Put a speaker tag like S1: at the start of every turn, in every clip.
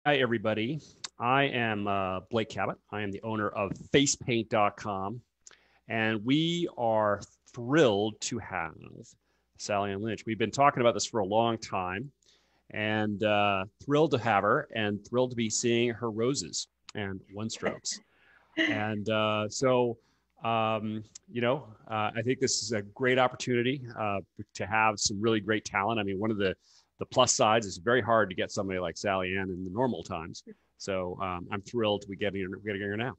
S1: Hi, everybody. I am Blake Cabot. I am the owner of FacePaintcom, and we are thrilled to have Sally-Ann Lynch. We've been talking about this for a long time, and thrilled to have her, and thrilled to be seeing her roses and one strokes. And I think this is a great opportunity to have some really great talent. I mean, one of the plus sides is very hard to get somebody like Sally-Ann in the normal times. So I'm thrilled to be getting her now.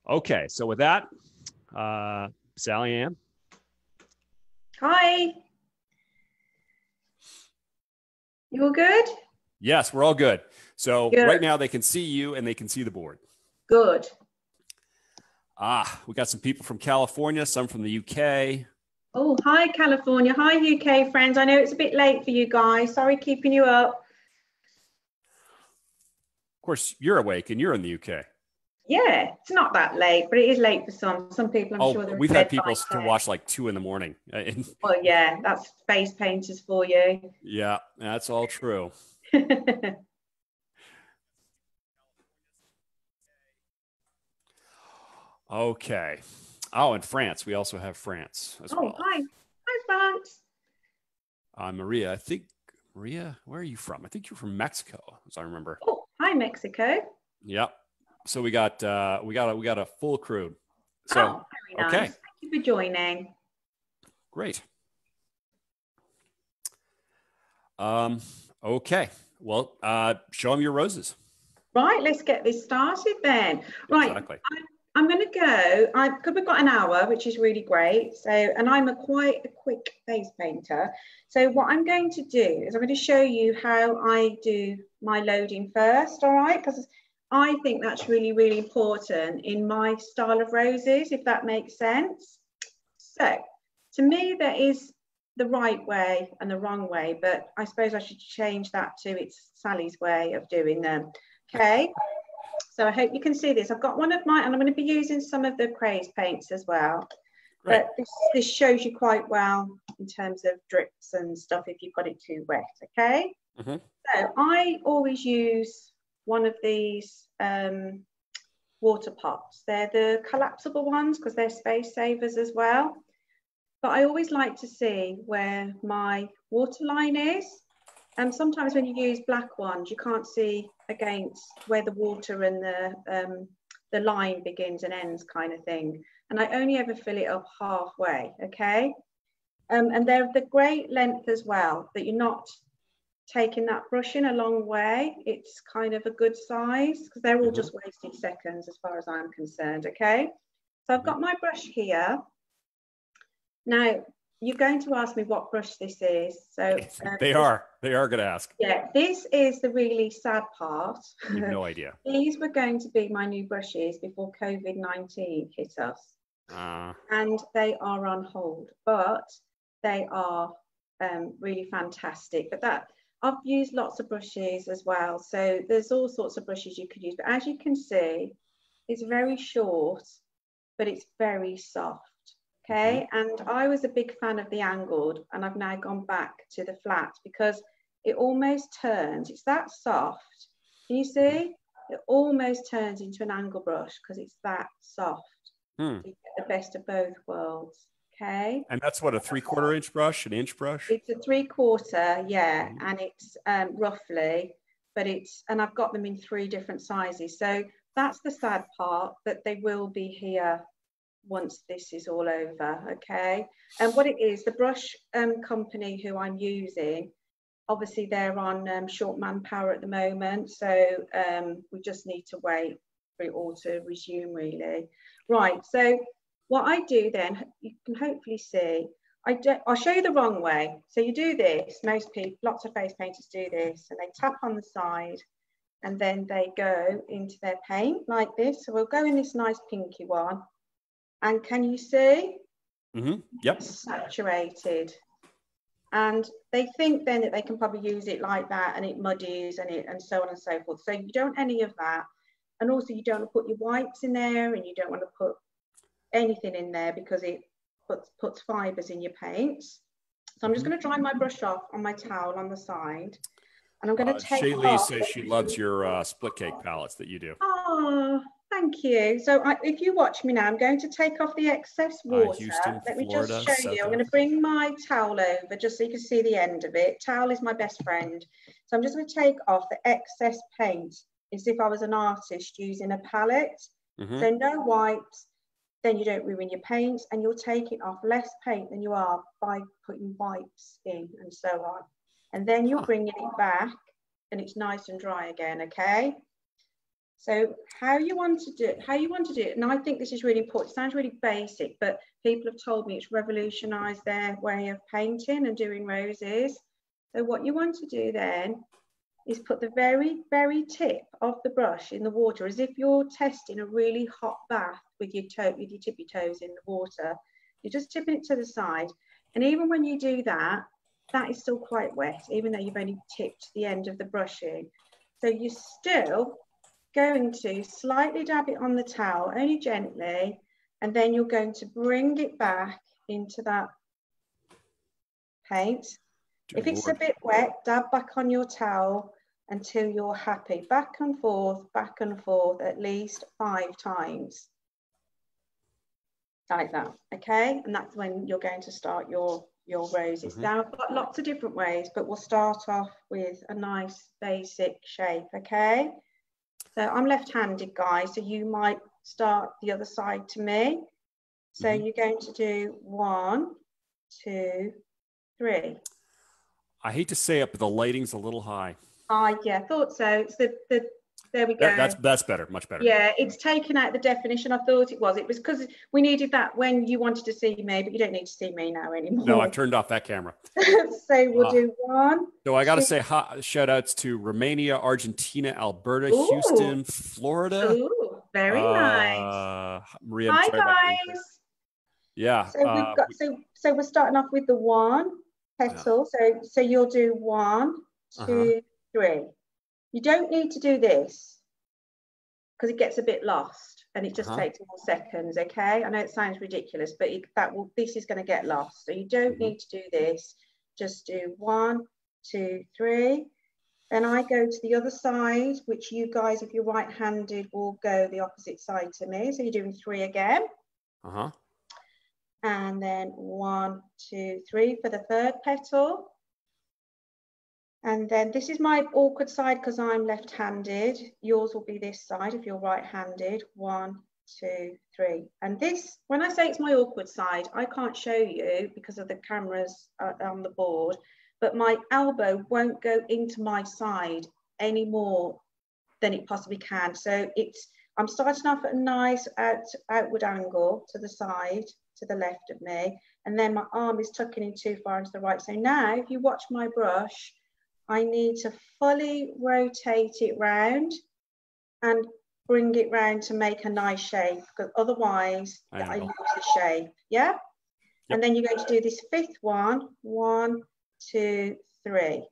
S1: Okay, so with that, Sally-Ann.
S2: Hi. You all good?
S1: Yes, we're all good. So
S2: Good.
S1: Right now they can see you and they can see the board.
S2: Good.
S1: We got some people from California, some from the UK.
S2: Oh, hi, California. Hi, UK friends. I know it's a bit late for you guys. Sorry keeping you up.
S1: Of course, you're awake and you're in the UK.
S2: Yeah, it's not that late, but it is late for some. Some people, I'm sure they're
S1: we've had people to watch like 2 a.m.
S2: Well, yeah, that's face painters for you.
S1: Yeah, that's all true. Okay. Oh, and France. We also have France as well.
S2: Hi. Hi, France.
S1: Maria, Maria, where are you from? I think you're from Mexico, as I remember.
S2: Oh, hi, Mexico.
S1: Yep. So we got a full crew. So
S2: very nice. Okay. Thank you for joining.
S1: Great. Okay. Well, show them your roses.
S2: Right, let's get this started then. Right.
S1: Exactly.
S2: I'm going to go, because we've got an hour, which is really great. So, and I'm quite a quick face painter. So what I'm going to do is I'm going to show you how I do my loading first, all right? Because I think that's really, really important in my style of roses, if that makes sense. So to me, there is the right way and the wrong way, but I suppose I should change that to it's Sally's way of doing them. Okay. So I hope you can see this. I've got one of mine, and I'm going to be using some of the craze paints as well. Great. But this shows you quite well in terms of drips and stuff if you've got it too wet, okay? Mm-hmm. So I always use one of these water pots. They're the collapsible ones because they're space savers as well. But I always like to see where my water line is. And sometimes when you use black ones, you can't see against where the water and the line begins and ends kind of thing. And I only ever fill it up halfway, okay? And they're the great length as well, that you're not taking that brush in a long way. It's kind of a good size because they're all just wasted seconds as far as I'm concerned, okay? So I've got my brush here. Now, you're going to ask me what brush this is. So
S1: they are going to ask.
S2: Yeah, this is the really sad part.
S1: You have no idea.
S2: These were going to be my new brushes before COVID-19 hit us. And they are on hold, but they are really fantastic. But I've used lots of brushes as well. So there's all sorts of brushes you could use. But as you can see, it's very short, but it's very soft. Okay, and I was a big fan of the angled, and I've now gone back to the flat because it almost turns, it's that soft. Can you see? It almost turns into an angle brush because it's that soft. So you get the best of both worlds. Okay.
S1: And that's what, a 3/4 inch brush, an inch brush?
S2: It's a 3/4, yeah, and it's roughly, but and I've got them in 3 different sizes. So that's the sad part, that they will be here once this is all over, okay? And what it is, the brush company who I'm using, obviously they're on short manpower at the moment, so we just need to wait for it all to resume, really. Right, so what I do then, you can hopefully see, I'll show you the wrong way. So you do this, most people, lots of face painters do this, and they tap on the side, and then they go into their paint like this. So we'll go in this nice pinky one. And can you see?
S1: Yep.
S2: Saturated. And they think then that they can probably use it like that, and it muddies and so on and so forth. So you don't want any of that. And also you don't want to put your whites in there, and you don't want to put anything in there because it puts fibers in your paints. So I'm just going to dry my brush off on my towel on the side. And I'm going to take
S1: Shaylee
S2: off.
S1: says she loves your split cake palettes that you do.
S2: Oh, thank you. So if you watch me now, I'm going to take off the excess water.
S1: Houston,
S2: Let me
S1: Florida,
S2: just show you. I'm going to bring my towel over just so you can see the end of it. Towel is my best friend. So I'm just going to take off the excess paint as if I was an artist using a palette. So no wipes, then you don't ruin your paint, and you're taking off less paint than you are by putting wipes in and so on. And then you're bringing it back and it's nice and dry again, okay? So how you want to do it, and I think this is really important. It sounds really basic, but people have told me it's revolutionized their way of painting and doing roses. So what you want to do then is put the very, very tip of the brush in the water as if you're testing a really hot bath with your tippy toes in the water. You're just tipping it to the side. And even when you do that, that is still quite wet, even though you've only tipped the end of the brush in. So you're still going to slightly dab it on the towel, only gently, and then you're going to bring it back into that paint. If it's a bit wet, dab back on your towel until you're happy. Back and forth, at least 5 times. Like that, okay? And that's when you're going to start your roses. Now I've got lots of different ways, but we'll start off with a nice basic shape, okay? So I'm left-handed, guys, so you might start the other side to me. So you're going to do 1, 2, 3.
S1: I hate to say it, but the lighting's a little high.
S2: Yeah, thought so. It's there we go.
S1: That's better, much better.
S2: Yeah, it's taken out the definition. I thought it was. It was because we needed that when you wanted to see me, but you don't need to see me now anymore.
S1: No, I've turned off that camera.
S2: So we'll do 1.
S1: So I got to say shout outs to Romania, Argentina, Alberta, Houston, Florida.
S2: Ooh, very nice.
S1: Maria,
S2: hi guys.
S1: Yeah.
S2: So we've got so we're starting off with the 1 petal. So you'll do 1, 2, 3. You don't need to do this because it gets a bit lost and it just takes more seconds, okay? I know it sounds ridiculous, but this is going to get lost. So you don't need to do this. Just do 1, 2, 3. Then I go to the other side, which you guys, if you're right-handed, will go the opposite side to me. So you're doing 3 again. And then 1, 2, 3 for the 3rd petal. And then this is my awkward side because I'm left-handed. Yours will be this side if you're right-handed. 1, 2, 3. And this, when I say it's my awkward side, I can't show you because of the cameras on the board, but my elbow won't go into my side any more than it possibly can. So I'm starting off at a nice outward angle to the side, to the left of me, and then my arm is tucking in too far into the right. So now if you watch my brush, I need to fully rotate it round and bring it round to make a nice shape, because otherwise I lose the shape. Yeah? Yep. And then you're going to do this 5th one. 1, 2, 3.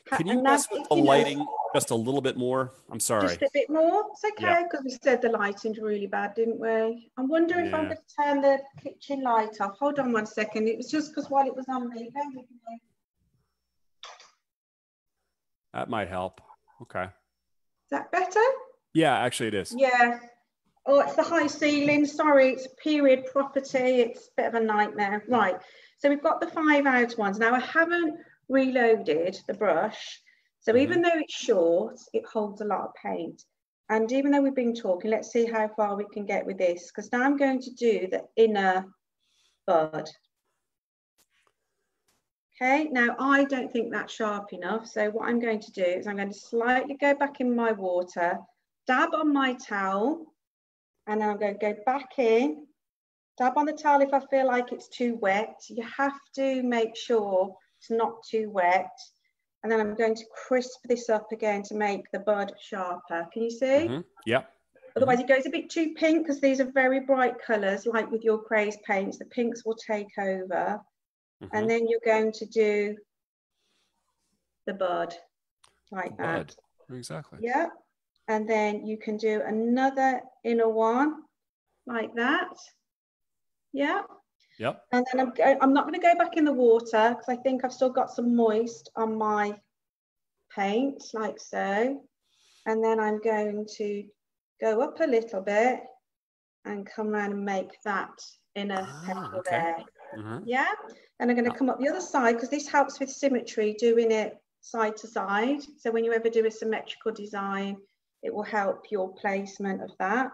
S1: Can you mess with the lighting just a little bit more? I'm sorry.
S2: Just a bit more? It's okay, because we said the lighting's really bad, didn't we? I'm wondering if I'm going to turn the kitchen light off. Hold on 1 second. It was just because while it was on me. Bear with me.
S1: That might help. Okay. Is
S2: that better?
S1: Yeah, actually it is.
S2: Yeah. Oh, it's the high ceiling. Sorry, it's a period property. It's a bit of a nightmare. Right. So we've got the 5 out ones. Now I haven't reloaded the brush. So even though it's short, it holds a lot of paint. And even though we've been talking, let's see how far we can get with this. Because now I'm going to do the inner bud. Okay, now I don't think that's sharp enough. So what I'm going to do is I'm going to slightly go back in my water, dab on my towel, and then I'm going to go back in, dab on the towel if I feel like it's too wet. You have to make sure it's not too wet. And then I'm going to crisp this up again to make the bud sharper. Can you see?
S1: Yeah.
S2: Otherwise it goes a bit too pink because these are very bright colours, like with your craze paints. The pinks will take over. And then you're going to do the bud like that.
S1: Exactly.
S2: Yeah. And then you can do another inner one like that. Yeah.
S1: Yep.
S2: And then I'm not going to go back in the water because I think I've still got some moist on my paint like so. And then I'm going to go up a little bit and come around and make that inner petal there. Yeah, and I'm going to come up the other side because this helps with symmetry, doing it side to side. So when you ever do a symmetrical design, it will help your placement of that.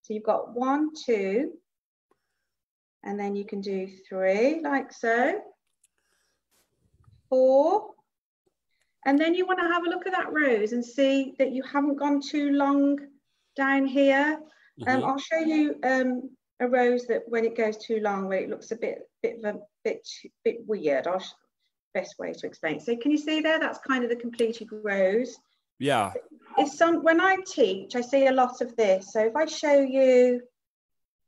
S2: So you've got 1, 2, and then you can do 3 like so, 4, and then you want to have a look at that rose and see that you haven't gone too long down here. I'll show you a rose that when it goes too long, where it looks a bit weird. Best way to explain. So can you see there? That's kind of the completed rose.
S1: Yeah.
S2: When I teach, I see a lot of this. So if I show you,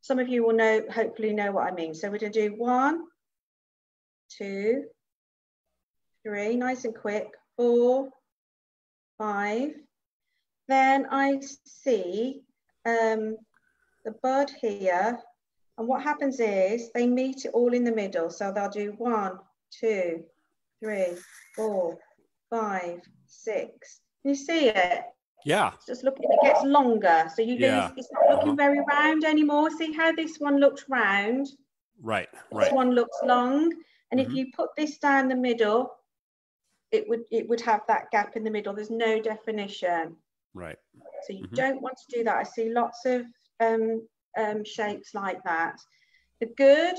S2: some of you will know, hopefully know what I mean. So we're going to do 1, 2, 3, nice and quick, 4, 5. Then I see the bud here, and what happens is they meet it all in the middle. So they'll do 1, 2, 3, 4, 5, 6. Can you see it?
S1: Yeah.
S2: It's just looking, it gets longer. So you lose, it's not looking very round anymore. See how this one looks round?
S1: Right.
S2: This one looks long. And if you put this down the middle, it would have that gap in the middle. There's no definition.
S1: Right.
S2: So you don't want to do that. I see lots of shapes like that. The good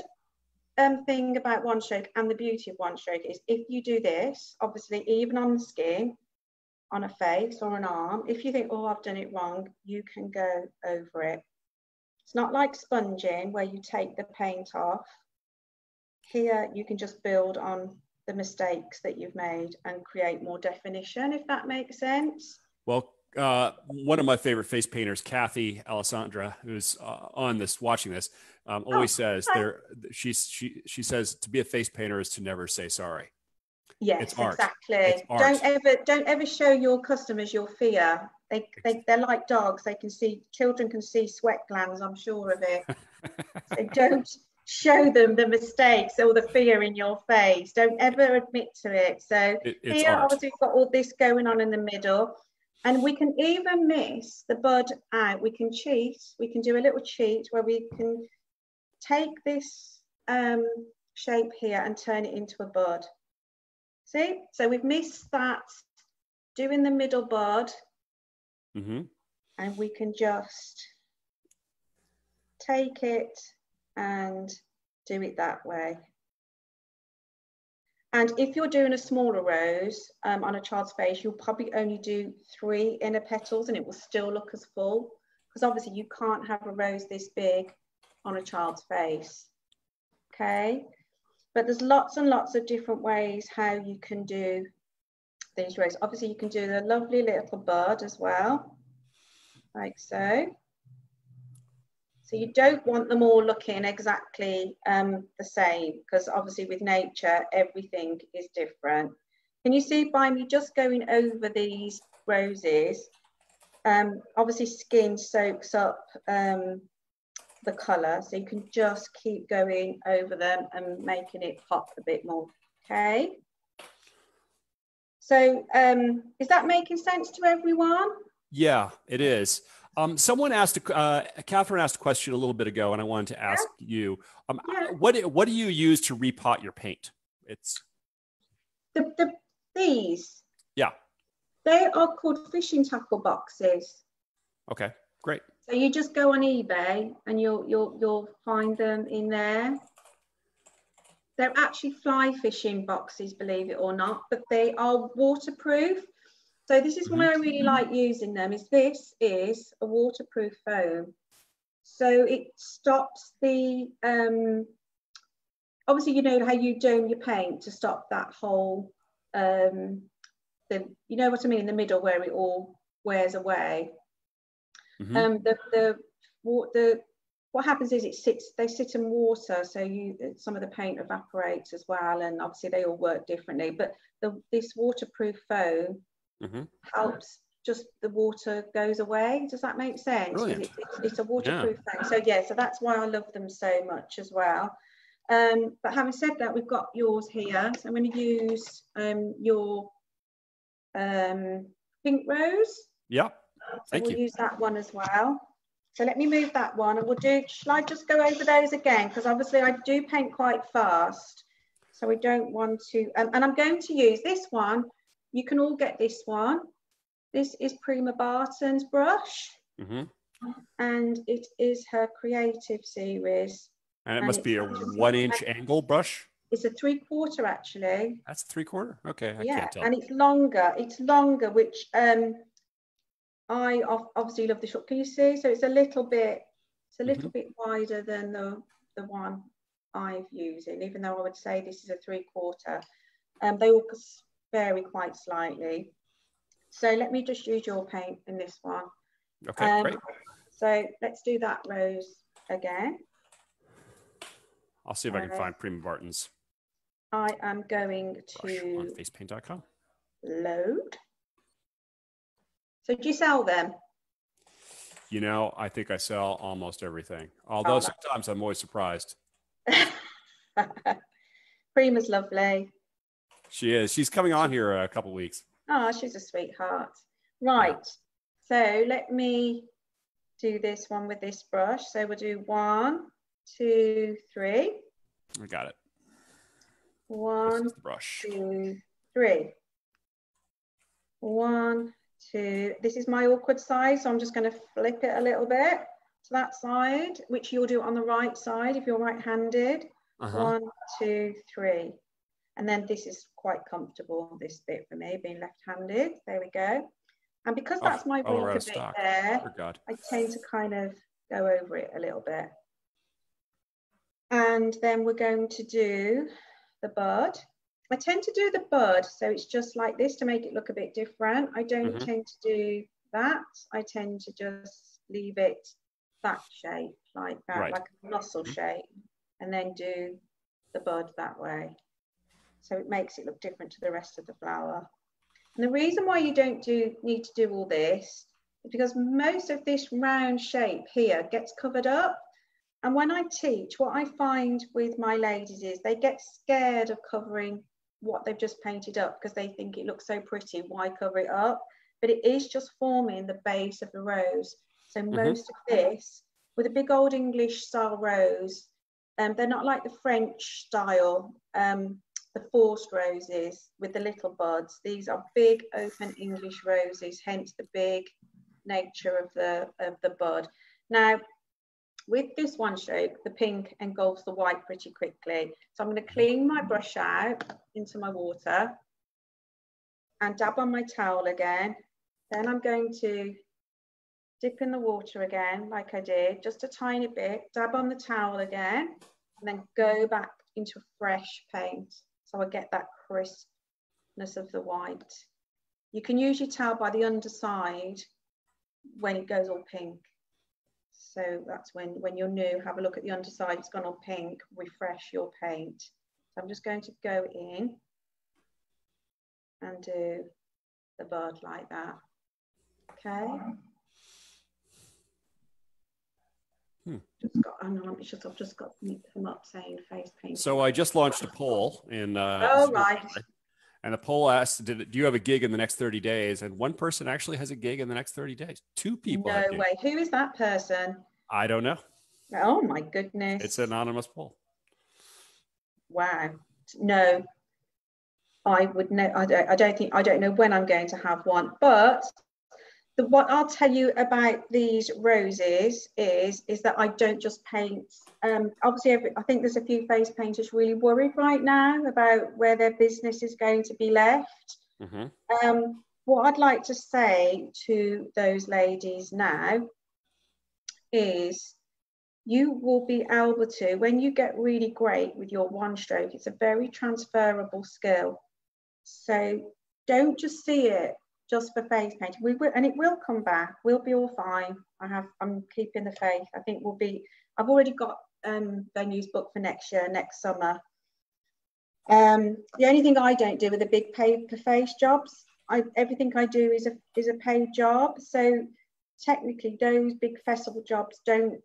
S2: thing about one stroke and the beauty of one stroke is if you do this, obviously, even on the skin, on a face or an arm, if you think, oh, I've done it wrong, you can go over it. It's not like sponging where you take the paint off. Here, you can just build on the mistakes that you've made and create more definition, if that makes sense.
S1: Well, one of my favorite face painters, Kathy Alessandra, who's on this, watching this, always says she says to be a face painter is to never say sorry.
S2: Yes, exactly. Don't ever show your customers your fear. They're like dogs. They can see, children can see sweat glands, I'm sure of it. So don't show them the mistakes or the fear in your face. Don't ever admit to it. So here, obviously, we've got all this going on in the middle. And we can even miss the bud out. We can cheat. We can do a little cheat where we can take this shape here and turn it into a bud. See? So we've missed that doing the middle bud. And we can just take it and do it that way. And if you're doing a smaller rose on a child's face, you'll probably only do 3 inner petals and it will still look as full, because obviously you can't have a rose this big on a child's face. Okay, but there's lots and lots of different ways how you can do these roses. Obviously you can do the lovely little bud as well, like so. So you don't want them all looking exactly the same, because obviously with nature, everything is different. Can you see by me just going over these roses, obviously skin soaks up the colour, so you can just keep going over them and making it pop a bit more, okay? So is that making sense to everyone?
S1: Yeah, it is. Someone asked, Catherine asked a question a little bit ago, and I wanted to ask you, what do you use to repot your paint? It's
S2: these.
S1: Yeah.
S2: They are called fishing tackle boxes.
S1: Okay, great.
S2: So you just go on eBay and you'll find them in there. They're actually fly fishing boxes, believe it or not, but they are waterproof. So this is why I really like using them. This is a waterproof foam, so it stops the obviously, you know how you dome your paint to stop that whole you know what I mean, in the middle where it all wears away. What happens is they sit in water, so some of the paint evaporates as well, and obviously they all work differently. But this waterproof foam helps, just the water goes away. Does that make sense? It's a waterproof thing. So yeah, so that's why I love them so much as well. But having said that, we've got yours here. So I'm going to use your pink rose.
S1: Yep.
S2: So we'll use that one as well. So let me move that one, and shall I just go over those again? Because obviously I do paint quite fast. So we don't want to, and I'm going to use this one. You can all get this one. This is Prima Barton's brush. And it is her creative series.
S1: And it must be a 1-inch angle brush?
S2: It's a 3/4 actually.
S1: That's 3/4? Okay, I
S2: yeah,
S1: can't tell.
S2: And it's longer. It's longer, which I obviously love the shot. Can you see? So it's a little bit wider than the one I've using, even though I would say this is a 3/4. They all vary quite slightly. So let me just use your paint in this one.
S1: Okay, great.
S2: So let's do that rose again.
S1: I'll see if I can find Prima Barton's.
S2: I am going to
S1: on FacePaint.com.
S2: Load. So do you sell them?
S1: You know, I think I sell almost everything. Although sometimes I'm always surprised.
S2: Prima's lovely.
S1: She is. She's coming on here a couple weeks.
S2: Oh, she's a sweetheart. Right. Yeah. So let me do this one with this brush. So we'll do 1, 2, 3.
S1: I got it.
S2: 1,
S1: this is the brush.
S2: 2, 3. 1, 2. This is my awkward side, so I'm just going to flip it a little bit to that side, which you'll do on the right side if you're right-handed. 1, 2, 3. And then this is quite comfortable, this bit for me, being left-handed. There we go. And because that's my weaker bit there, I tend to kind of go over it a little bit. And then we're going to do the bud. I tend to do the bud, so it's just like this to make it look a bit different. I don't tend to do that. I tend to just leave it that shape, like that, like a muscle shape, and then do the bud that way. So it makes it look different to the rest of the flower. And the reason why you don't need to do all this is because most of this round shape here gets covered up. And when I teach, what I find with my ladies is they get scared of covering what they've just painted up because they think it looks so pretty, why cover it up? But it is just forming the base of the rose. So most of this, with a big old English style rose, they're not like the French style, the forced roses with the little buds. These are big open English roses, hence the big nature of the bud. Now, with this one stroke, the pink engulfs the white pretty quickly. So I'm going to clean my brush out into my water and dab on my towel again. Then I'm going to dip in the water again, like I did, just a tiny bit, dab on the towel again, and then go back into fresh paint. So I get that crispness of the white. You can usually tell by the underside when it goes all pink. So that's when you're new, have a look at the underside, it's gone all pink, refresh your paint. So I'm just going to go in and do the bud like that. Okay. I've just got to come up saying face paint.
S1: So I just launched a poll in
S2: right.
S1: And the poll asked, do you have a gig in the next 30 days? And one person actually has a gig in the next 30 days. 2 people.
S2: No way. Who is that person?
S1: I don't know.
S2: Oh my goodness.
S1: It's an anonymous poll.
S2: Wow. No, I would know. I don't know when I'm going to have one, but what I'll tell you about these roses is that I don't just paint. Obviously, I think there's a few face painters really worried right now about where their business is going to be left. What I'd like to say to those ladies now is you will be able to, when you get really great with your one stroke, it's a very transferable skill. So don't just see it just for face painting. We will, and it will come back. We'll be all fine. I'm keeping the faith. I think we'll be. I've already got venues booked for next year, next summer. The only thing I don't do with the big paper face jobs, everything I do is a paid job. So technically, those big festival jobs don't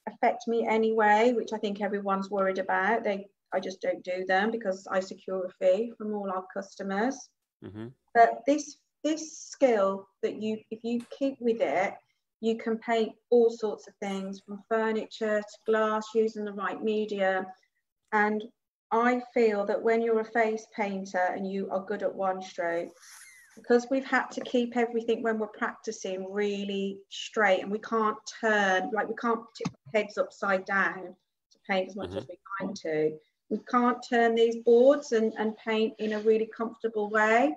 S2: affect me anyway, which I think everyone's worried about. I just don't do them because I secure a fee from all our customers. But this this skill that if you keep with it, you can paint all sorts of things, from furniture to glass, using the right medium. And I feel that when you're a face painter and you are good at one stroke, because we've had to keep everything when we're practicing really straight, and we can't turn, like we can't tip our heads upside down to paint as much as we like to. We can't turn these boards and paint in a really comfortable way.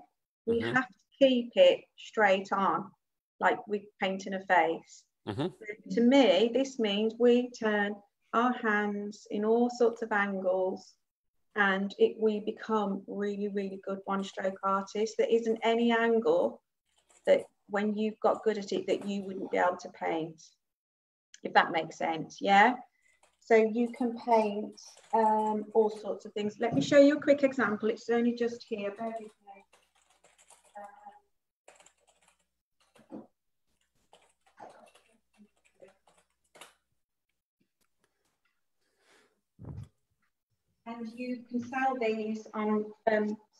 S2: We have to keep it straight on, like we paint in a face. To me, this means we turn our hands in all sorts of angles, and we become really, really good one-stroke artists. There isn't any angle that when you've got good at it that you wouldn't be able to paint, if that makes sense. Yeah. So you can paint all sorts of things. Let me show you a quick example. It's only just here. Bear with me. And you can sell these on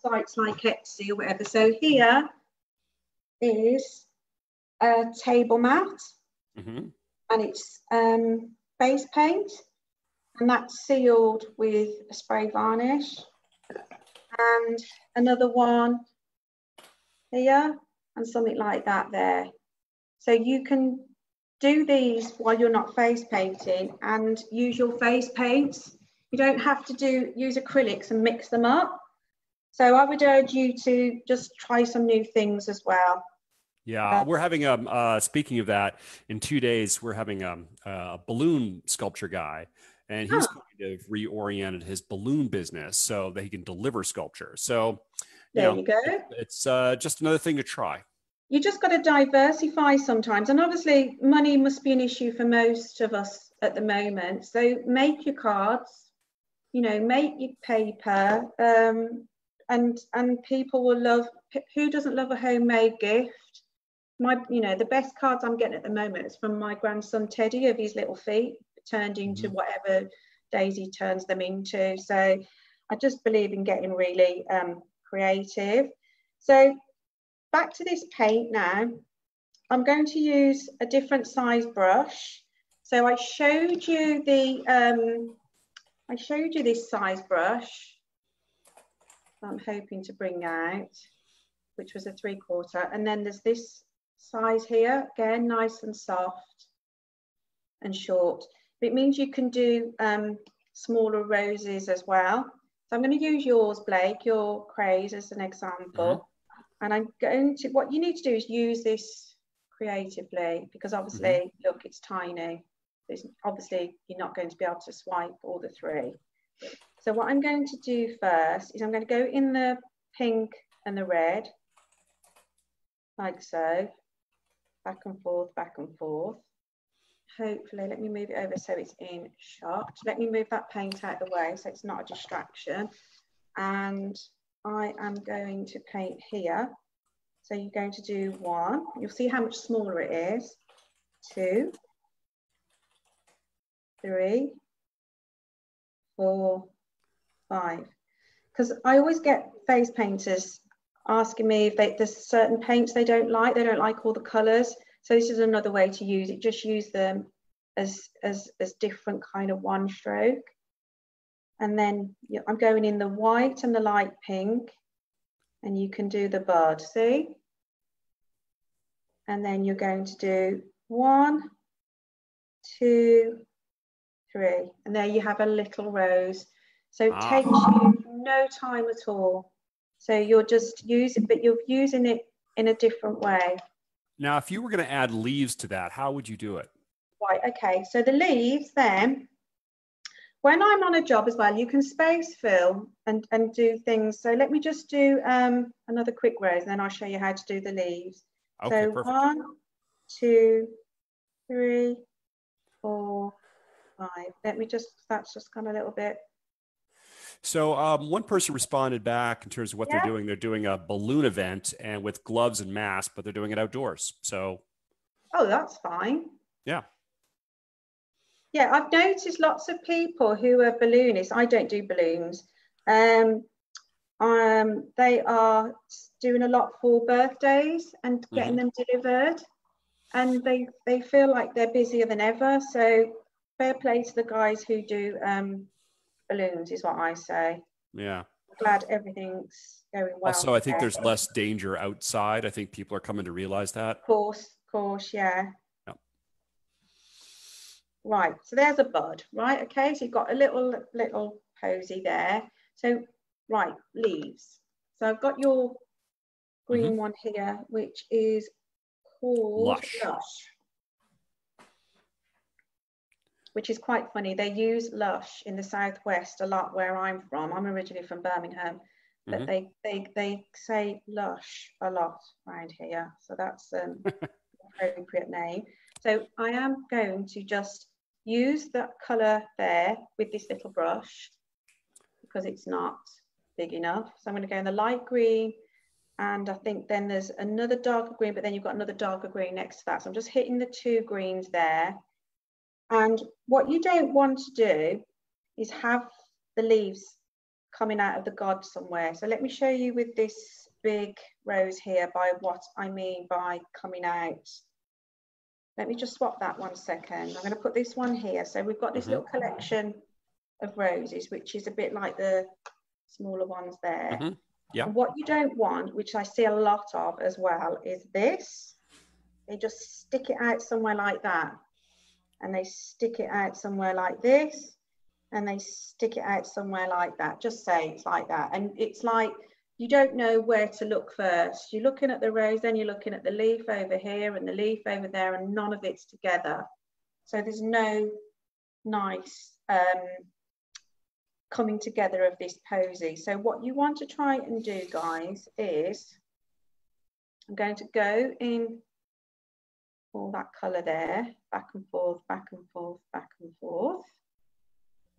S2: sites like Etsy or whatever. So here is a table mat, and it's face paint, and that's sealed with a spray varnish. And another one here, and something like that there. So you can do these while you're not face painting and use your face paints. You don't have to use acrylics and mix them up. So I would urge you to just try some new things as well.
S1: Yeah, we're having speaking of that, in 2 days, we're having a balloon sculpture guy, and he's kind of reoriented his balloon business so that he can deliver sculpture. So
S2: there you go.
S1: It's just another thing to try.
S2: You just got to diversify sometimes. And obviously money must be an issue for most of us at the moment. So make your cards, make your paper, and people will love, who doesn't love a homemade gift? The best cards I'm getting at the moment is from my grandson Teddy, of his little feet turned into whatever Daisy turns them into. So I just believe in getting really creative. So back to this paint now. I'm going to use a different size brush. So I showed you this size brush I'm hoping to bring out, which was a 3/4, and then there's this size here, again nice and soft and short. But it means you can do smaller roses as well. So I'm going to use yours, Blake, your craze, as an example. And I'm going to, what you need to do is use this creatively, because obviously, look, it's tiny. Obviously, you're not going to be able to swipe all the three. So what I'm going to do first is I'm going to go in the pink and the red, like so, back and forth, back and forth. Hopefully, let me move it over so it's in shot. Let me move that paint out of the way so it's not a distraction. And I am going to paint here. So you're going to do 1. You'll see how much smaller it is. 2, 3, 4, 5. Because I always get face painters asking me if there's certain paints they don't like. They don't like all the colours. So this is another way to use it. Just use them as different kind of one stroke. And then I'm going in the white and the light pink, and you can do the bud, see? And then you're going to do 1, 2, 3, and there you have a little rose. So it takes you no time at all. So you're just using, but you're using it in a different way.
S1: Now, if you were going to add leaves to that, how would you do it?
S2: Right, okay, so the leaves then, when I'm on a job as well, you can space fill and do things. So let me just do another quick rose, and then I'll show you how to do the leaves.
S1: Okay,
S2: so
S1: perfect.
S2: 1, 2, 3, 4, 5. Let me just, that's just gone a little bit.
S1: So one person responded back in terms of what they're doing. They're doing a balloon event and with gloves and masks, but they're doing it outdoors. So.
S2: Oh, that's fine.
S1: Yeah.
S2: Yeah, I've noticed lots of people who are balloonists. I don't do balloons. They are doing a lot for birthdays and getting them delivered, and they feel like they're busier than ever. So fair play to the guys who do balloons, is what I say.
S1: Yeah.
S2: Glad everything's going well.
S1: Also, I think there's less danger outside. I think people are coming to realize that.
S2: Of course, yeah.
S1: Yep.
S2: Right, so there's a bud, right? Okay, so you've got a little posy there. So, right, leaves. So I've got your green one here, which is called Lush. Which is quite funny. They use Lush in the Southwest a lot where I'm from. I'm originally from Birmingham, but they say Lush a lot around here. So that's an appropriate name. So I am going to just use that colour there with this little brush because it's not big enough. So I'm going to go in the light green, and I think then there's another darker green, but then you've got another darker green next to that. So I'm just hitting the two greens there. And what you don't want to do is have the leaves coming out of the god somewhere. So let me show you with this big rose here by what I mean by coming out. Let me just swap that 1 second. I'm going to put this one here. So we've got this little collection of roses, which is a bit like the smaller ones there.
S1: Yeah.
S2: And what you don't want, which I see a lot of as well, is this. They just stick it out somewhere like that. And they stick it out somewhere like this, and they stick it out somewhere like that. Just say it's like that. And it's like you don't know where to look first. You're looking at the rose, then you're looking at the leaf over here and the leaf over there, and none of it's together. So there's no nice coming together of this posy. So what you want to try and do, guys, is I'm going to go in all that colour there, back and forth, back and forth, back and forth.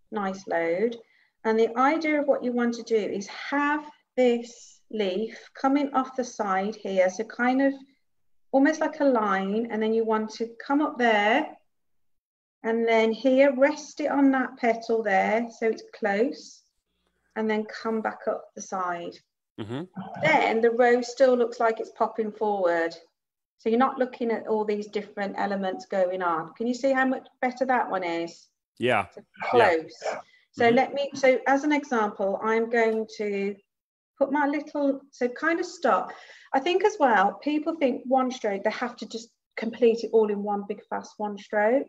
S2: Nice load. And the idea of what you want to do is have this leaf coming off the side here, so kind of almost like a line, and then you want to come up there and then here rest it on that petal there so it's close, and then come back up the side. Then the rose still looks like it's popping forward. So you're not looking at all these different elements going on. Can you see how much better that one is?
S1: Yeah.
S2: So close. Yeah. So so as an example, I'm going to put my little, so kind of stop. I think as well, people think one stroke, they have to just complete it all in one big fast one stroke.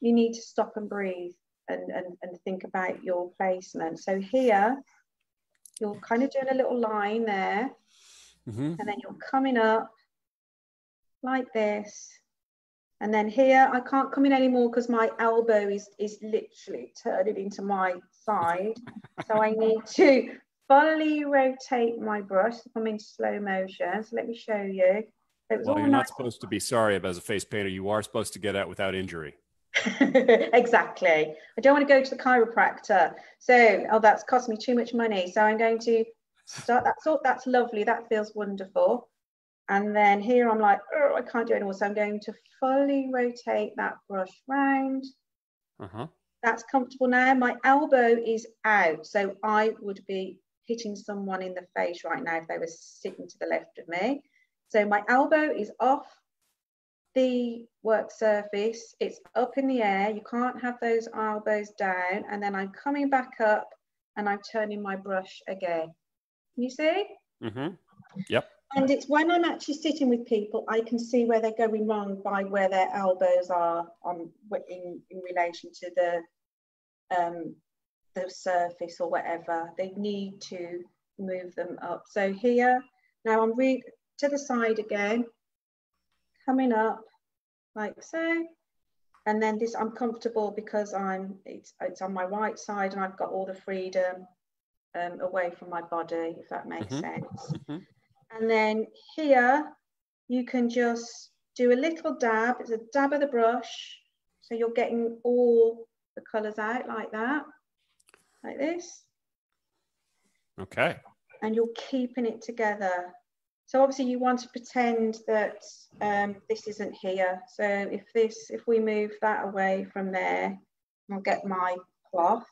S2: You need to stop and breathe and think about your placement. So here, you're kind of doing a little line there, and then you're coming up like this, and then here I can't come in anymore because my elbow is literally turning into my side. So I need to fully rotate my brush. I'm in slow motion, so let me show you.
S1: Well, you're not supposed to be sorry as a face painter. You are supposed to get out without injury.
S2: Exactly. I don't want to go to the chiropractor. So, that's cost me too much money. So I'm going to start that. So that's lovely. That feels wonderful. And then here I'm like, oh, I can't do it anymore. So I'm going to fully rotate that brush round. That's comfortable now. My elbow is out. So I would be hitting someone in the face right now if they were sitting to the left of me. So my elbow is off the work surface. It's up in the air. You can't have those elbows down. And then I'm coming back up and I'm turning my brush again. Can you see?
S1: Yep.
S2: And it's when I'm actually sitting with people, I can see where they're going wrong by where their elbows are on in relation to the surface or whatever. They need to move them up. So here, now I'm to the side again, coming up like so. And then this, I'm comfortable because it's on my right side and I've got all the freedom away from my body, if that makes sense. And then here, you can just do a little dab. It's a dab of the brush. So you're getting all the colours out like that, like this.
S1: Okay.
S2: And you're keeping it together. So obviously you want to pretend that this isn't here. So if we move that away from there, I'll get my cloth,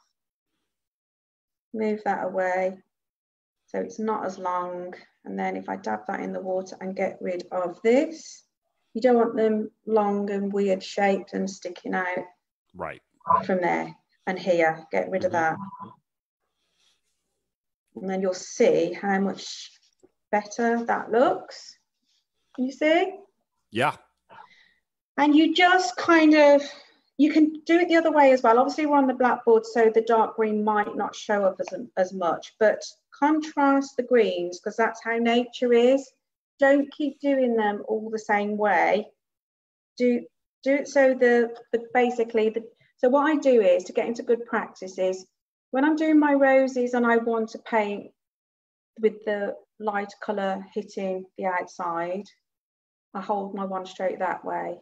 S2: move that away. so it's not as long. And then if I dab that in the water and get rid of this, you don't want them long and weird shaped and sticking out
S1: Right.
S2: from there and here. Get rid of that. And then you'll see how much better that looks. Can you see?
S1: Yeah.
S2: And you just kind of, you can do it the other way as well. Obviously we're on the blackboard, so the dark green might not show up as much, but contrast the greens because that's how nature is. Don't keep doing them all the same way. Do it so so what I do is, to get into good practice, is when I'm doing my roses and I want to paint with the light colour hitting the outside, I hold my one stroke that way.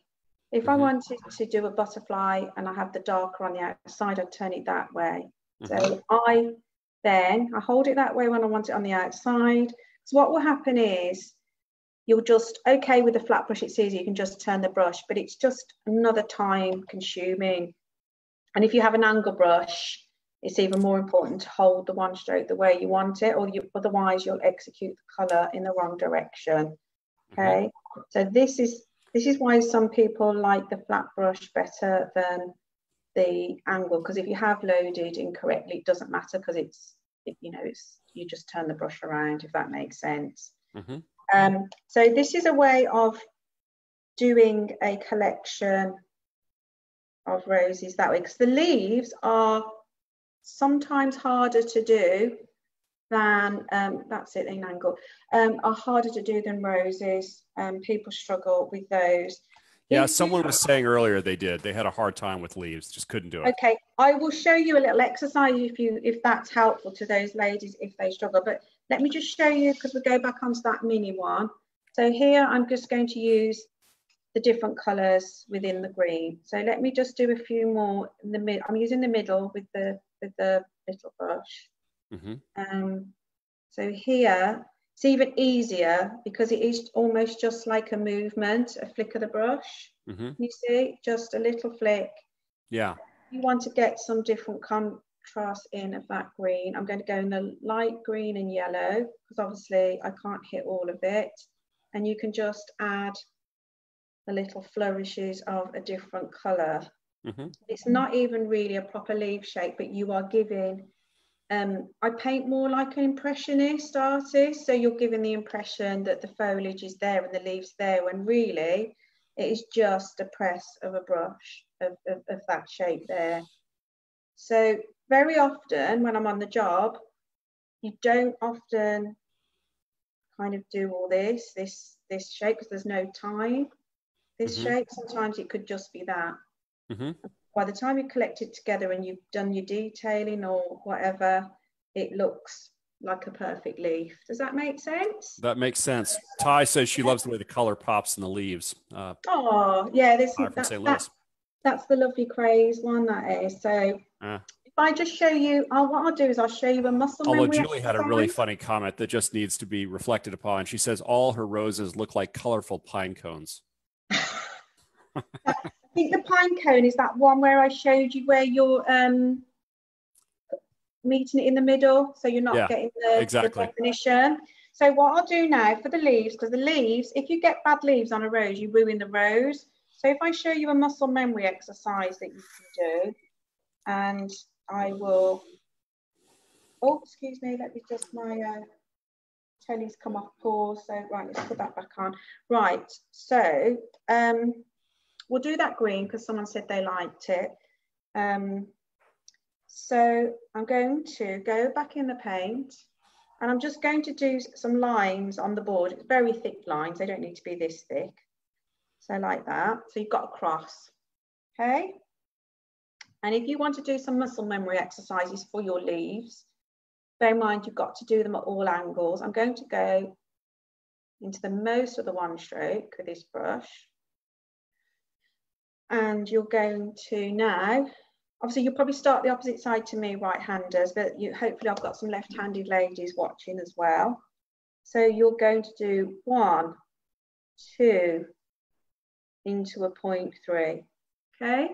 S2: If I wanted to do a butterfly and I have the darker on the outside, I'd turn it that way. So I hold it that way when I want it on the outside. So what will happen is, you're just okay with the flat brush, it's easy, you can just turn the brush, but it's just another time consuming. And if you have an angle brush, it's even more important to hold the one stroke the way you want it, or otherwise you'll execute the colour in the wrong direction. Okay, so this is why some people like the flat brush better than the angle, because if you have loaded incorrectly, it doesn't matter, because you just turn the brush around, if that makes sense. So this is a way of doing a collection of roses that way, because the leaves are sometimes harder to do than that's it in angle, are harder to do than roses. People struggle with those.
S1: Yeah, someone was saying earlier they had a hard time with leaves, just couldn't do it.
S2: Okay, I will show you a little exercise if that's helpful to those ladies if they struggle, but let me just show you, because we go back onto that mini one. So here I'm just going to use the different colours within the green. So let me just do a few more in the middle. I'm using the middle with the little brush. So here it's even easier because it is almost just like a movement, a flick of the brush. You see, just a little flick.
S1: Yeah.
S2: You want to get some different contrast in of that green. I'm going to go in the light green and yellow because obviously I can't hit all of it. And you can just add the little flourishes of a different colour. It's not even really a proper leaf shape, but you are giving, I paint more like an impressionist artist, so you're giving the impression that the foliage is there and the leaves there, when really it is just a press of a brush of that shape there. So very often when I'm on the job, you don't often kind of do all this shape because there's no time. This shape, sometimes it could just be that. By the time you collect it together and you've done your detailing or whatever, it looks like a perfect leaf. Does that make sense?
S1: That makes sense. Ty says she loves the way the color pops in the leaves.
S2: Oh, yeah, that's the lovely craze one, that is. So if I just show you, what I'll do is I'll show you a muscle memory.
S1: Although Julie had a really funny comment that just needs to be reflected upon. She says all her roses look like colorful pine cones.
S2: I think the pine cone is that one where I showed you where you're meeting it in the middle, so you're not getting the definition. So what I'll do now for the leaves, because the leaves, if you get bad leaves on a rose, you ruin the rose. So if I show you a muscle memory exercise that you can do, and I will, oh, excuse me, let me just, my telly's come off pause, so right, let's put that back on. Right, so we'll do that green because someone said they liked it. So I'm going to go back in the paint and I'm just going to do some lines on the board. It's very thick lines, they don't need to be this thick. So like that, so you've got a cross, okay? And if you want to do some muscle memory exercises for your leaves, bear in mind you've got to do them at all angles. I'm going to go into the most of the one stroke with this brush. And you're going to now, obviously you'll probably start the opposite side to me, right-handers, but hopefully I've got some left-handed ladies watching as well. So you're going to do 1, 2, into a 0.3, okay?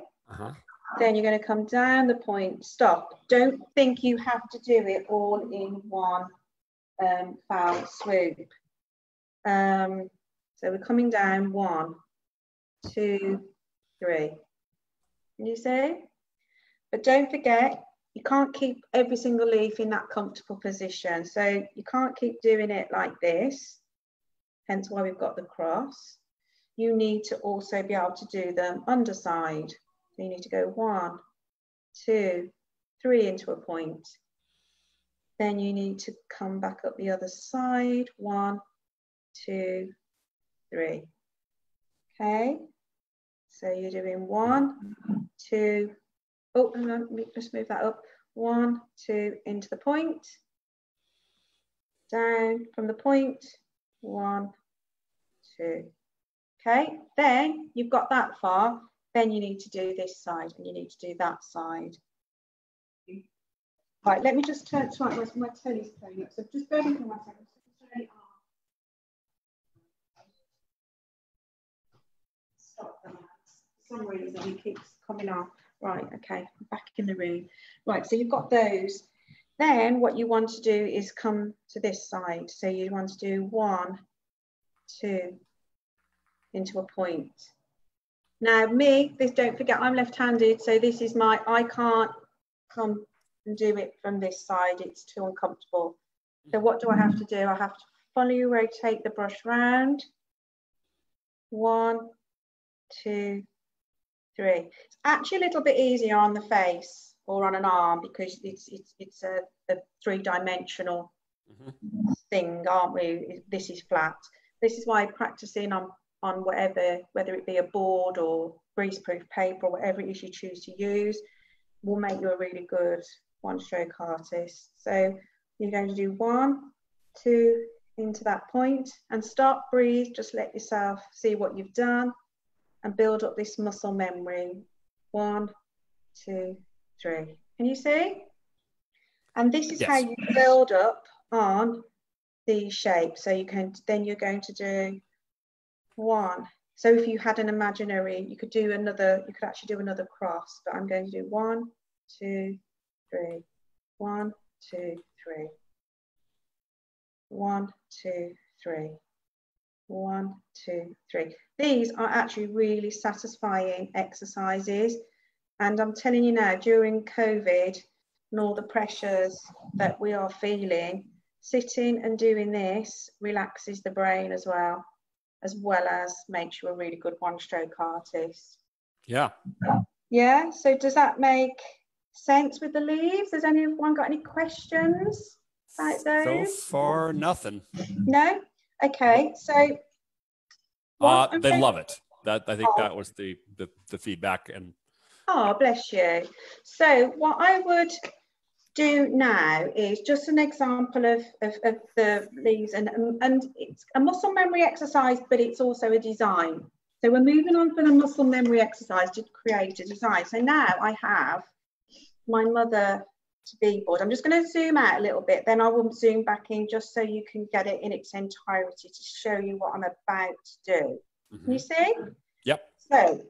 S2: Then you're going to come down the point, stop. Don't think you have to do it all in one foul swoop. So we're coming down 1, 2, 3. Can you see? But don't forget, you can't keep every single leaf in that comfortable position. So you can't keep doing it like this, hence why we've got the cross. You need to also be able to do them underside. So you need to go 1, 2, 3 into a point. Then you need to come back up the other side, 1, 2, 3. Okay, so you're doing 1, 2, oh, hang on, let me just move that up. 1, 2, into the point, down from the point, 1, 2. Okay, then you've got that far, then you need to do this side and you need to do that side. Right, let me just turn to my telly's playing up, so just bear with me 1 second. Stop that. For some reason it keeps coming off. Right, okay, I'm back in the room. Right, so you've got those. Then what you want to do is come to this side. So you want to do 1, 2, into a point. Now don't forget I'm left-handed, so this is I can't come and do it from this side, it's too uncomfortable. So what do I have to do? I have to fully rotate the brush round. 1, 2, 3. It's actually a little bit easier on the face or on an arm because it's a 3-dimensional thing, aren't we? This is flat. This is why practicing on whatever, whether it be a board or greaseproof paper or whatever it is you choose to use, will make you a really good one-stroke artist. So you're going to do 1, 2 into that point and stop, breathe, just let yourself see what you've done and build up this muscle memory. 1, 2, 3. Can you see? And this is how you build up on these shapes. So then you're going to do 1. So if you had an imaginary, you could actually do another cross, but I'm going to do 1, 2, 3, 1, 2, 3, 1, 2, 3, 1, 2, 3. These are actually really satisfying exercises. And I'm telling you now, during COVID and all the pressures that we are feeling, sitting and doing this relaxes the brain as well as makes you a really good one-stroke artist.
S1: Yeah.
S2: Yeah, so does that make sense with the leaves? Has anyone got any questions about those?
S1: So far, nothing.
S2: No? Okay, so
S1: they love it. I think that was the feedback. And
S2: oh, bless you. So what I would do now is just an example of the leaves, and it's a muscle memory exercise, but it's also a design. So we're moving on from the muscle memory exercise to create a design. So now I have my mother to be board. I'm just going to zoom out a little bit, then I will zoom back in just so you can get it in its entirety to show you what I'm about to do. Can you see?
S1: Yep. So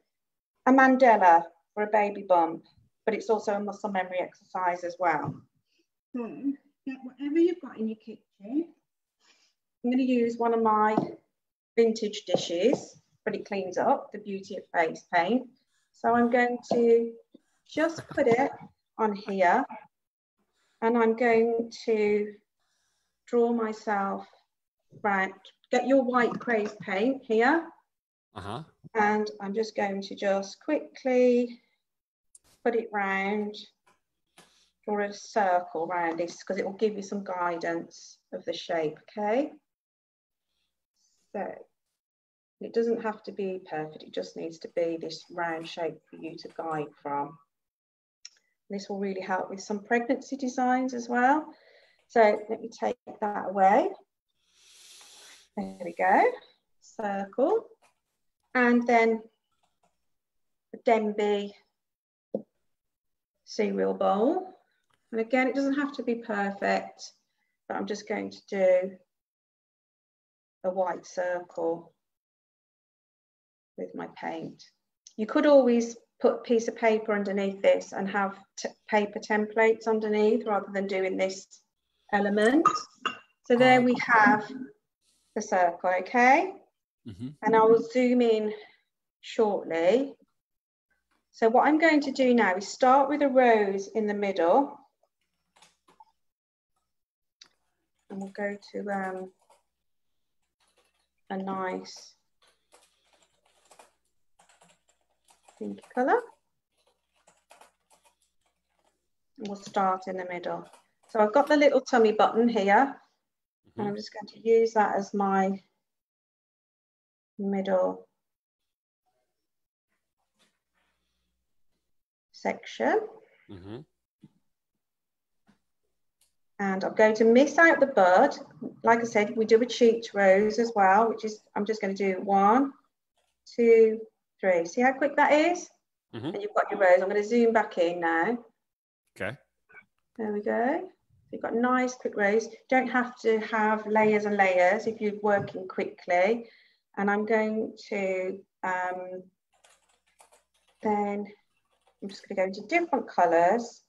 S2: a mandala for a baby bump, but it's also a muscle memory exercise as well. So get whatever you've got in your kitchen. I'm going to use one of my vintage dishes, but it cleans up, the beauty of face paint. So I'm going to just put it on here, and I'm going to draw myself round. Get your white craze paint here. And I'm just going to just quickly put it round, draw a circle around this because it will give you some guidance of the shape, okay? So it doesn't have to be perfect, it just needs to be this round shape for you to guide from. This will really help with some pregnancy designs as well. So let me take that away. There we go, circle. And then the Denby cereal bowl. And again, it doesn't have to be perfect, but I'm just going to do a white circle with my paint. You could always put a piece of paper underneath this and have paper templates underneath rather than doing this element. So there we have the circle, okay? And I will zoom in shortly. So what I'm going to do now is start with a rose in the middle. And we'll go to a nice pink colour. And we'll start in the middle. So I've got the little tummy button here. And I'm just going to use that as my middle section. And I'm going to miss out the bud. Like I said, we do a cheeked rose as well, which is, I'm just going to do 1, 2, 3. See how quick that is? And you've got your rose. I'm going to zoom back in now.
S1: Okay.
S2: There we go. You've got a nice quick rose. Don't have to have layers and layers if you're working quickly. And I'm going to then, I'm just going to go into different colours.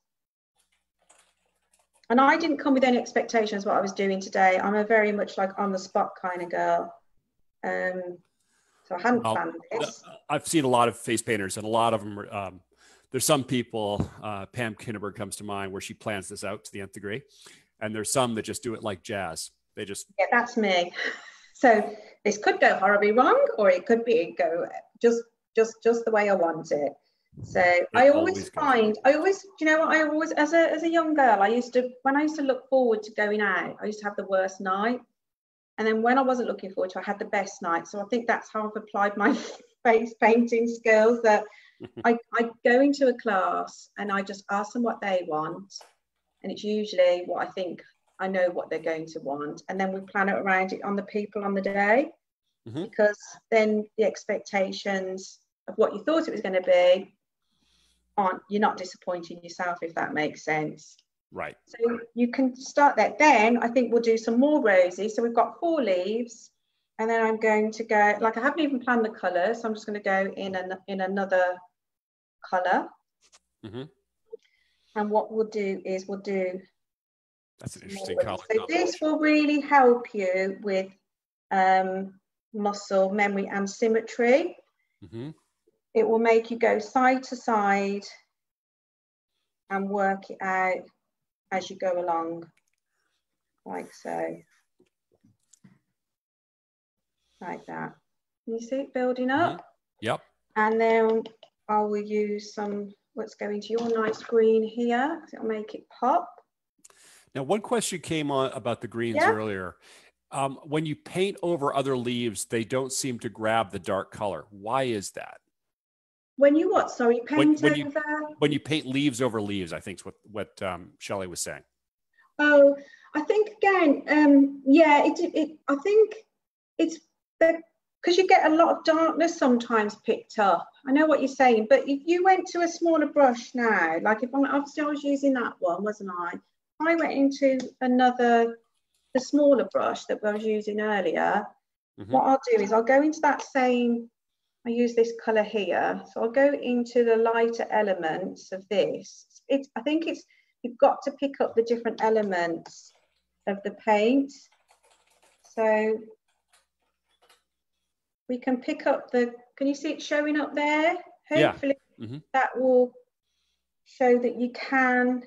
S2: And I didn't come with any expectations what I was doing today. I'm a very much like on the spot kind of girl. So I hadn't planned this.
S1: I've seen a lot of face painters, and a lot of them, there's some people, Pam Kinneberg comes to mind, where she plans this out to the nth degree. And there's some that just do it like jazz. They just...
S2: Yeah, that's me. So this could go horribly wrong, or it could be go just the way I want it. So I always find, do you know what, I always, as a young girl, when I used to look forward to going out, I used to have the worst night. And then when I wasn't looking forward to it, I had the best night. So I think that's how I've applied my face painting skills, that I go into a class and I just ask them what they want. And it's usually what I think I know what they're going to want. And then we plan it around it on the people on the day, because then the expectations of what you thought it was going to be, you're not disappointing yourself, if that makes sense.
S1: Right.
S2: So you can start that. Then I think we'll do some more roses. So we've got 4 leaves, and then I'm going to go, like, I haven't even planned the colour, so I'm just going to go in another colour. And what we'll do is
S1: that's an interesting colour.
S2: So this will really help you with muscle memory and symmetry. It will make you go side to side and work it out as you go along, like so. Like that. Can you see it building up?
S1: Yep.
S2: And then I will use some, let's go into your nice green here, because it'll make it pop.
S1: Now, one question came on about the greens earlier. When you paint over other leaves, they don't seem to grab the dark color. Why is that?
S2: When you what? Sorry, paint
S1: when
S2: over?
S1: When you paint leaves over leaves, I think is what Shelley was saying.
S2: Oh, I think again, yeah, I think it's because you get a lot of darkness sometimes picked up. I know what you're saying, but if you went to a smaller brush now, like if obviously I was using that one, wasn't I? I went into the smaller brush that I was using earlier. What I'll do is I'll go into that same, I use this colour here. So I'll go into the lighter elements of this. I think you've got to pick up the different elements of the paint. So we can pick up can you see it showing up there? Hopefully that will show that you can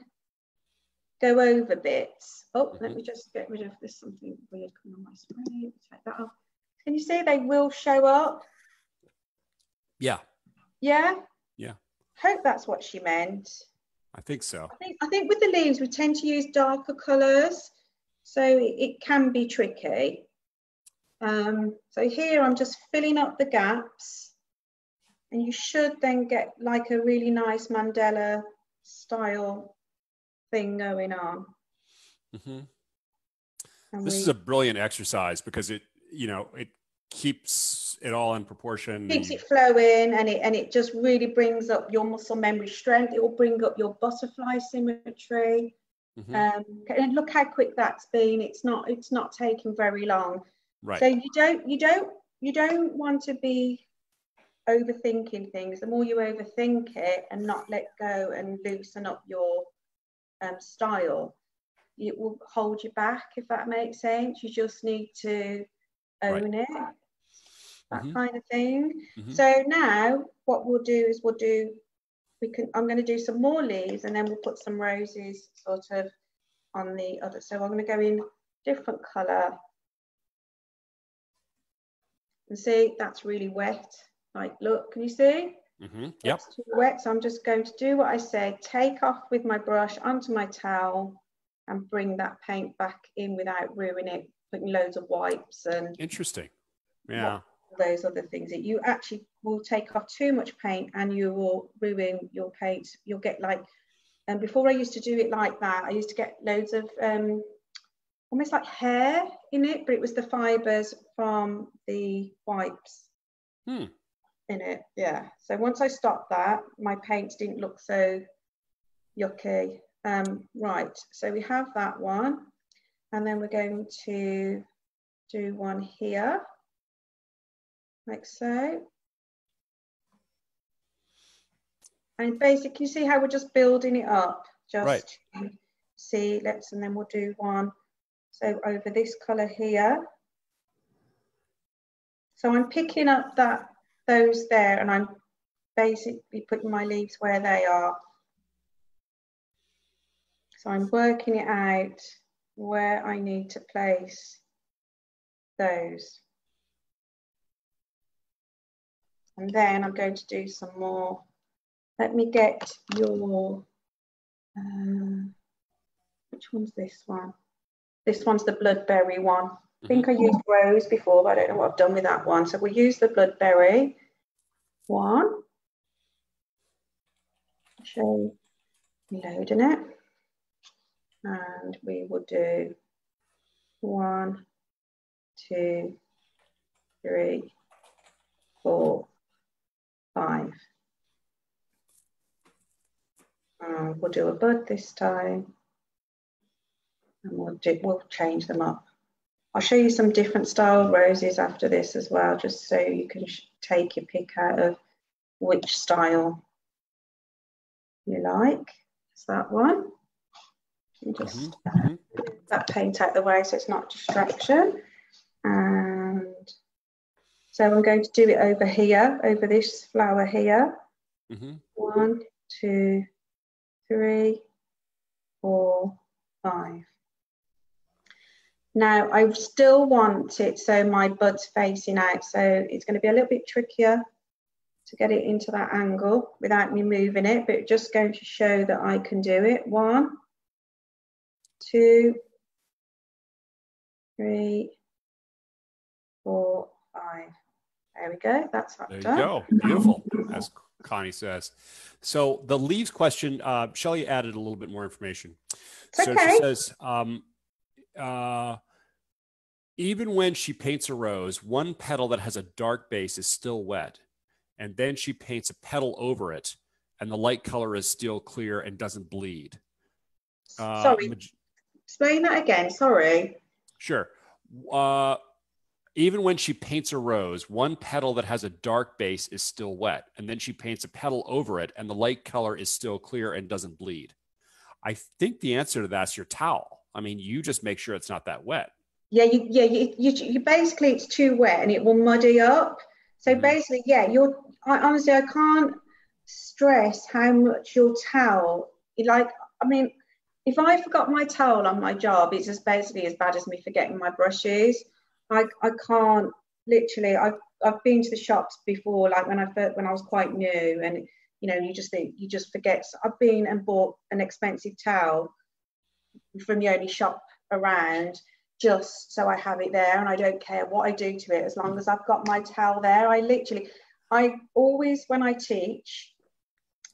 S2: go over bits. Oh, let me just get rid of this, something weird coming on my screen. Take that off. Can you see they will show up?
S1: Yeah.
S2: Yeah?
S1: Yeah.
S2: Hope that's what she meant.
S1: I think so.
S2: I think with the leaves, we tend to use darker colours, so it can be tricky. So here I'm just filling up the gaps, and you should then get like a really nice Mandela style thing going on.
S1: This is a brilliant exercise because it keeps it all in proportion.
S2: Keeps it flowing, and it just really brings up your muscle memory strength. It will bring up your butterfly symmetry. And look how quick that's been. It's not taking very long.
S1: Right.
S2: So you don't want to be overthinking things. The more you overthink it and not let go and loosen up your style, it will hold you back, if that makes sense. You just need to own it, that kind of thing. So now what we'll do is I'm going to do some more leaves, and then we'll put some roses sort of on the other. So I'm going to go in different colour. And see, that's really wet. Like, look, can you see?
S1: Yep.
S2: It's too wet. So I'm just going to do what I said, take off with my brush onto my towel and bring that paint back in without ruining it, putting loads of wipes and
S1: interesting. Yeah.
S2: Those other things. That you actually will take off too much paint and you will ruin your paint. You'll get like, and before I used to do it like that, I used to get loads of almost like hair in it, but it was the fibers from the wipes in it. Yeah. So once I stopped that, my paints didn't look so yucky. Right. So we have that one, and then we're going to do one here, like so. And basically, see how we're just building it up. Just see. And then we'll do one. So over this colour here. So I'm picking up those there, and I'm basically putting my leaves where they are. So I'm working it out where I need to place those. And then I'm going to do some more. Let me get your, which one's this one? This one's the bloodberry one. I think I used rose before, but I don't know what I've done with that one. So we'll use the bloodberry one. Show loading it. And we will do 1, 2, 3, 4, 5. We'll do a bud this time. And we'll change them up. I'll show you some different style roses after this as well, just so you can take your pick out of which style you like. It's that one. You just that paint out the way so it's not a distraction. And so I'm going to do it over here, over this flower here. 1, 2, 3, 4, 5. Now I still want it so my bud's facing out, so it's going to be a little bit trickier to get it into that angle without me moving it, but just going to show that I can do it. 1, 2, 3, 4, 5. There we go. That's that done.
S1: There you go. Beautiful, as Connie says. So the leaves question, Shelly added a little bit more information.
S2: It's
S1: so
S2: okay.
S1: She says, even when she paints a rose, one petal that has a dark base is still wet. And then she paints a petal over it, and the light color is still clear and doesn't bleed.
S2: Sorry, explain that again. Sorry.
S1: Sure. Even when she paints a rose, one petal that has a dark base is still wet. And then she paints a petal over it, and the light color is still clear and doesn't bleed. I think the answer to that's your towel. I mean, you just make sure it's not that wet.
S2: Yeah, you basically, it's too wet and it will muddy up. So basically, yeah, honestly, I can't stress how much your towel, I mean, if I forgot my towel on my job, it's just basically as bad as me forgetting my brushes. I can't, literally, I've been to the shops before, like when I was quite new, and you just forget. So I've been and bought an expensive towel from the only shop around, just so I have it there, and I don't care what I do to it as long as I've got my towel there. I always, when I teach,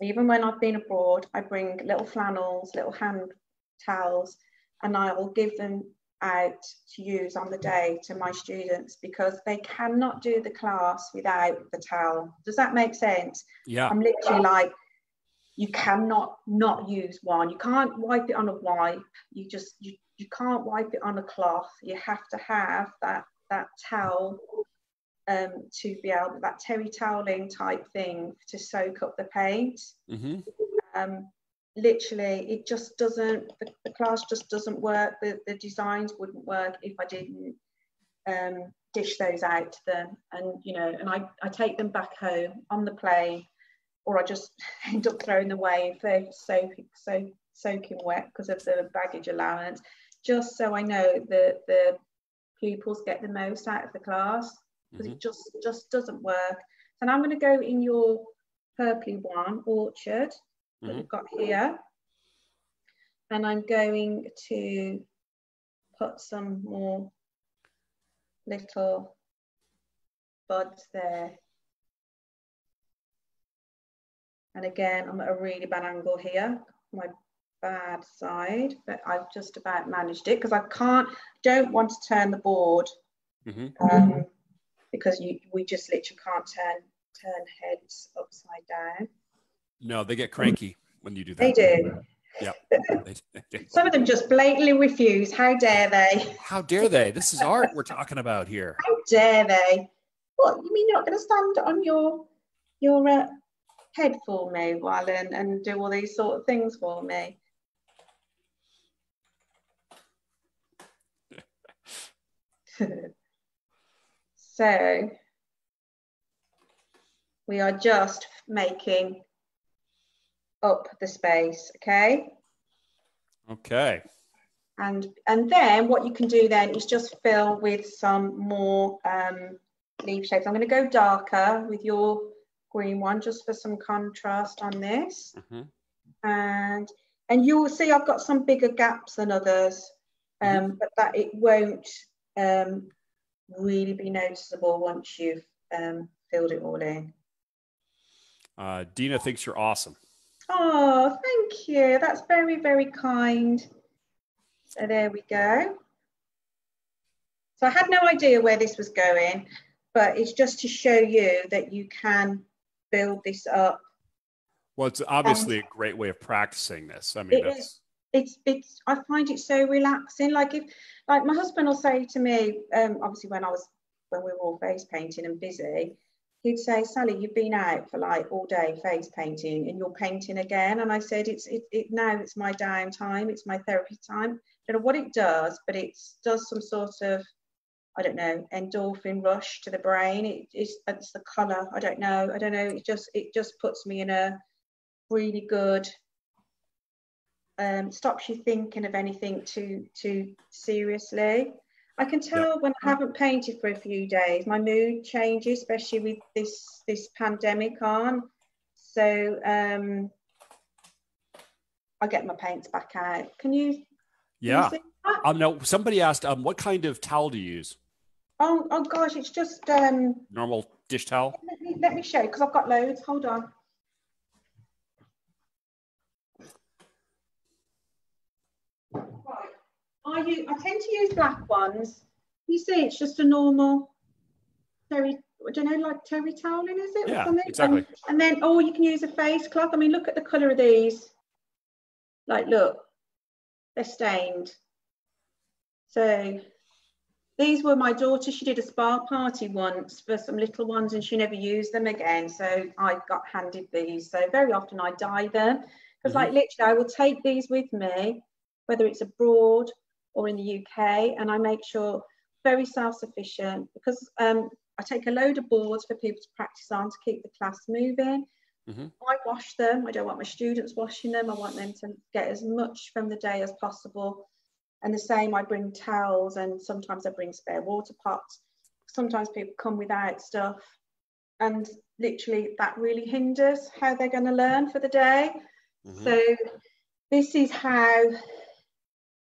S2: even when I've been abroad, I bring little flannels, little hand towels, and I will give them out to use on the day to my students, because they cannot do the class without the towel. Does that make sense?
S1: Yeah.
S2: I'm literally like, you cannot not use one. You can't wipe it on a wipe. You can't wipe it on a cloth. You have to have that towel to be able, that terry toweling type thing to soak up the paint. literally, it just doesn't, the class just doesn't work. The designs wouldn't work if I didn't dish those out to them. And, you know, and I take them back home on the plane, or I just end up throwing them away if they're soaking wet because of the baggage allowance, just so I know that the pupils get the most out of the class, because it just doesn't work. And I'm going to go in your purpley one, Orchard, that we've got here, and I'm going to put some more little buds there. And again, I'm at a really bad angle here, my bad side, but I've just about managed it, because I don't want to turn the board, because we just literally can't turn heads upside down.
S1: No, they get cranky when you do that.
S2: They do.
S1: Yeah.
S2: Some of them just blatantly refuse. How dare they?
S1: How dare they? This is art we're talking about here.
S2: How dare they? What, you mean you're not going to stand on your head for me while and do all these sort of things for me? So we are just making up the space, okay?
S1: Okay.
S2: And then what you can do then is just fill with some more leaf shapes. I'm going to go darker with your green one, just for some contrast on this. And you will see I've got some bigger gaps than others, but that it won't really be noticeable once you've filled it all in.
S1: Dina thinks you're awesome.
S2: Oh, thank you. That's very, very kind. So there we go. So I had no idea where this was going, but it's just to show you that you can build this up.
S1: Well, it's obviously a great way of practicing this. I mean,
S2: it's I find it so relaxing. Like my husband will say to me, obviously when we were all face painting and busy, he'd say, Sally, you've been out for like all day face painting and you're painting again. And I said, now it's my downtime, it's my therapy time. I don't know what it does, but it does some sort of, I don't know, endorphin rush to the brain. It's the colour. I don't know. It just puts me in a really good, stops you thinking of anything too seriously. I can tell when I haven't painted for a few days, my mood changes, especially with this pandemic on. So I get my paints back out. Can you?
S1: Yeah.
S2: Can you see that?
S1: No, somebody asked, what kind of towel do you use?
S2: Oh gosh, it's just
S1: normal dish towel.
S2: Let me show you, because I've got loads. Hold on. Right. I tend to use black ones. You see, it's just a normal terry. I don't know, like terry toweling, is it?
S1: Yeah,
S2: or something?
S1: exactly.
S2: And then, you can use a face cloth. I mean, look at the colour of these. Like, look, they're stained. So these were my daughter. She did a spa party once for some little ones and she never used them again. So I got handed these. So very often I dye them, because like literally I will take these with me, whether it's abroad or in the UK, and I make sure very self-sufficient, because I take a load of boards for people to practice on to keep the class moving. I wash them. I don't want my students washing them. I want them to get as much from the day as possible. And the same, I bring towels, and sometimes I bring spare water pots. Sometimes people come without stuff, and literally that really hinders how they're going to learn for the day. So this is how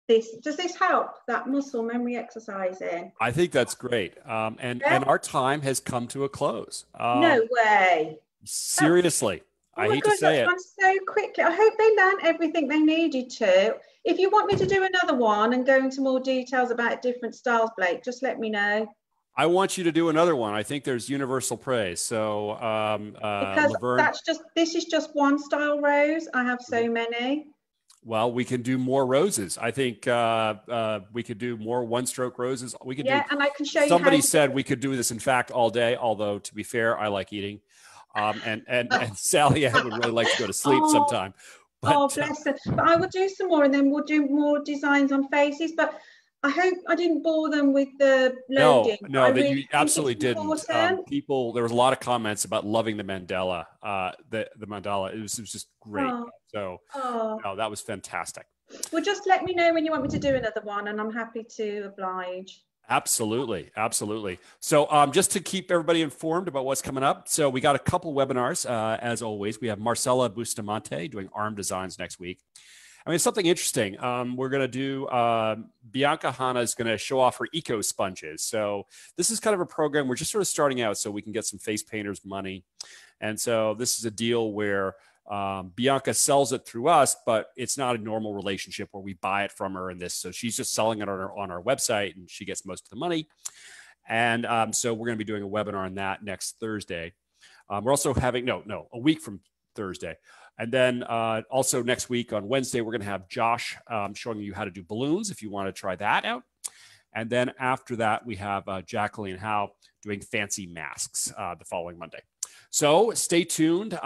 S2: does this help that muscle memory exercising? I
S1: think that's great. And our time has come to a close.
S2: No way.
S1: Seriously. I hate to say it.
S2: Gone so quickly. I hope they learned everything they needed to. If you want me to do another one and go into more details about different styles, Blake, just let me know.
S1: I want you to do another one. I think there's universal praise. So
S2: because Laverne, this is just one style rose. I have so many.
S1: Well, we can do more roses. I think we could do more one-stroke roses. We could
S2: and I can show you.
S1: Somebody said we could do this, in fact, all day. Although, to be fair, I like eating, and Sally-Ann would really like to go to sleep sometime.
S2: Oh, bless her. But I will do some more, and then we'll do more designs on faces. But I hope I didn't bore them with the loading.
S1: No,
S2: I
S1: that
S2: really
S1: you absolutely
S2: think it's
S1: didn't.
S2: important.
S1: People, there was a lot of comments about loving the mandala. The mandala, it was just great.
S2: Oh,
S1: So,
S2: oh.
S1: no, that was fantastic.
S2: Well, just let me know when you want me to do another one, and I'm happy to oblige.
S1: Absolutely. Absolutely. So just to keep everybody informed about what's coming up. So we got a couple webinars, as always. We have Marcella Bustamante doing arm designs next week. I mean, something interesting. We're going to do, Bianca Hanna is going to show off her eco sponges. So this is kind of a program. We're just sort of starting out so we can get some face painters money. And so this is a deal where Bianca sells it through us, but it's not a normal relationship where we buy it from her and this. So she's just selling it on our website and she gets most of the money. And so we're going to be doing a webinar on that next Thursday. We're also having, a week from Thursday. And then also next week on Wednesday, we're going to have Josh showing you how to do balloons if you want to try that out. And then after that, we have Jacqueline Howe doing fancy masks the following Monday. So stay tuned.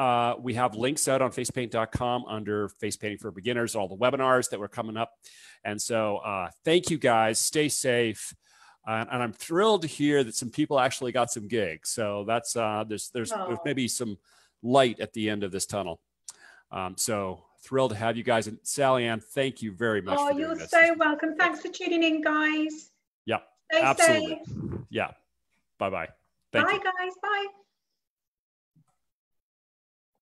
S1: We have links out on FacePaint.com under Face Painting for Beginners, all the webinars that were coming up. And so thank you guys. Stay safe. And I'm thrilled to hear that some people actually got some gigs. So that's there's maybe some light at the end of this tunnel. So thrilled to have you guys. And Sally-Ann, thank you very much.
S2: Oh, you're so welcome. Thanks for tuning in, guys.
S1: Yeah,
S2: Stay
S1: absolutely.
S2: safe.
S1: Yeah. Bye-bye.
S2: Bye, guys. Bye.